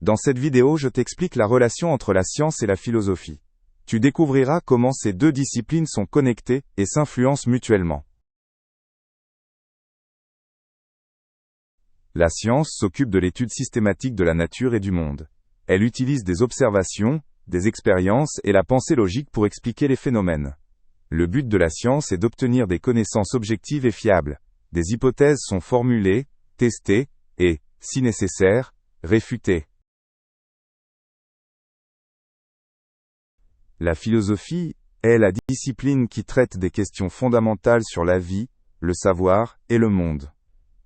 Dans cette vidéo, je t'explique la relation entre la science et la philosophie. Tu découvriras comment ces deux disciplines sont connectées et s'influencent mutuellement. La science s'occupe de l'étude systématique de la nature et du monde. Elle utilise des observations, des expériences et la pensée logique pour expliquer les phénomènes. Le but de la science est d'obtenir des connaissances objectives et fiables. Des hypothèses sont formulées, testées et, si nécessaire, réfutées. La philosophie est la discipline qui traite des questions fondamentales sur la vie, le savoir et le monde.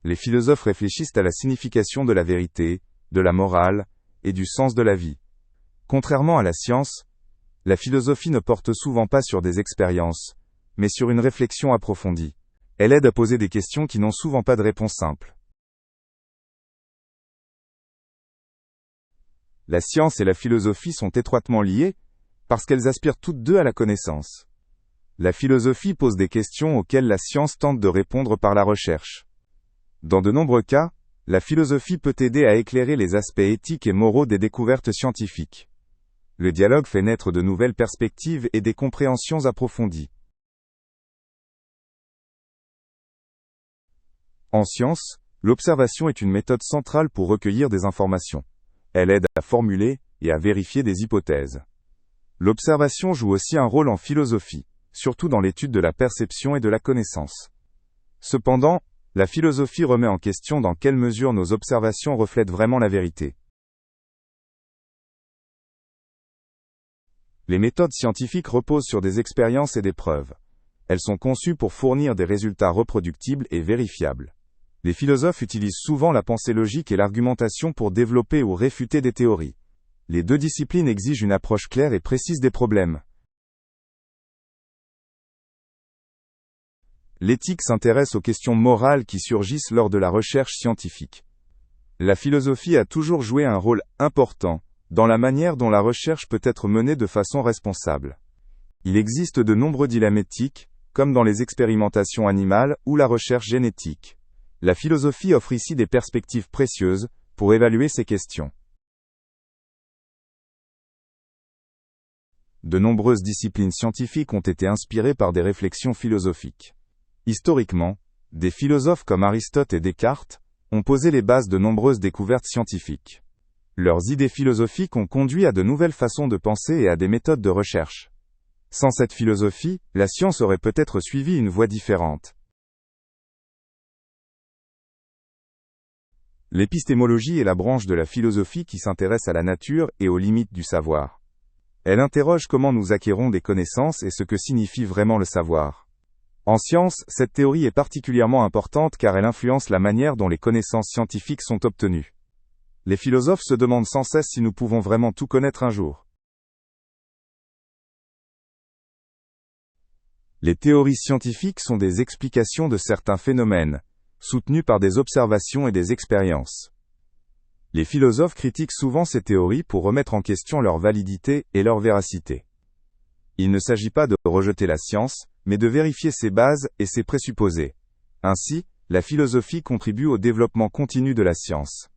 Les philosophes réfléchissent à la signification de la vérité, de la morale et du sens de la vie. Contrairement à la science, la philosophie ne porte souvent pas sur des expériences, mais sur une réflexion approfondie. Elle aide à poser des questions qui n'ont souvent pas de réponse simple. La science et la philosophie sont étroitement liées, parce qu'elles aspirent toutes deux à la connaissance. La philosophie pose des questions auxquelles la science tente de répondre par la recherche. Dans de nombreux cas, la philosophie peut aider à éclairer les aspects éthiques et moraux des découvertes scientifiques. Le dialogue fait naître de nouvelles perspectives et des compréhensions approfondies. En science, l'observation est une méthode centrale pour recueillir des informations. Elle aide à formuler et à vérifier des hypothèses. L'observation joue aussi un rôle en philosophie, surtout dans l'étude de la perception et de la connaissance. Cependant, la philosophie remet en question dans quelle mesure nos observations reflètent vraiment la vérité. Les méthodes scientifiques reposent sur des expériences et des preuves. Elles sont conçues pour fournir des résultats reproductibles et vérifiables. Les philosophes utilisent souvent la pensée logique et l'argumentation pour développer ou réfuter des théories. Les deux disciplines exigent une approche claire et précise des problèmes. L'éthique s'intéresse aux questions morales qui surgissent lors de la recherche scientifique. La philosophie a toujours joué un rôle important dans la manière dont la recherche peut être menée de façon responsable. Il existe de nombreux dilemmes éthiques, comme dans les expérimentations animales ou la recherche génétique. La philosophie offre ici des perspectives précieuses pour évaluer ces questions. De nombreuses disciplines scientifiques ont été inspirées par des réflexions philosophiques. Historiquement, des philosophes comme Aristote et Descartes ont posé les bases de nombreuses découvertes scientifiques. Leurs idées philosophiques ont conduit à de nouvelles façons de penser et à des méthodes de recherche. Sans cette philosophie, la science aurait peut-être suivi une voie différente. L'épistémologie est la branche de la philosophie qui s'intéresse à la nature et aux limites du savoir. Elle interroge comment nous acquérons des connaissances et ce que signifie vraiment le savoir. En science, cette théorie est particulièrement importante car elle influence la manière dont les connaissances scientifiques sont obtenues. Les philosophes se demandent sans cesse si nous pouvons vraiment tout connaître un jour. Les théories scientifiques sont des explications de certains phénomènes, soutenues par des observations et des expériences. Les philosophes critiquent souvent ces théories pour remettre en question leur validité et leur véracité. Il ne s'agit pas de rejeter la science, mais de vérifier ses bases et ses présupposés. Ainsi, la philosophie contribue au développement continu de la science.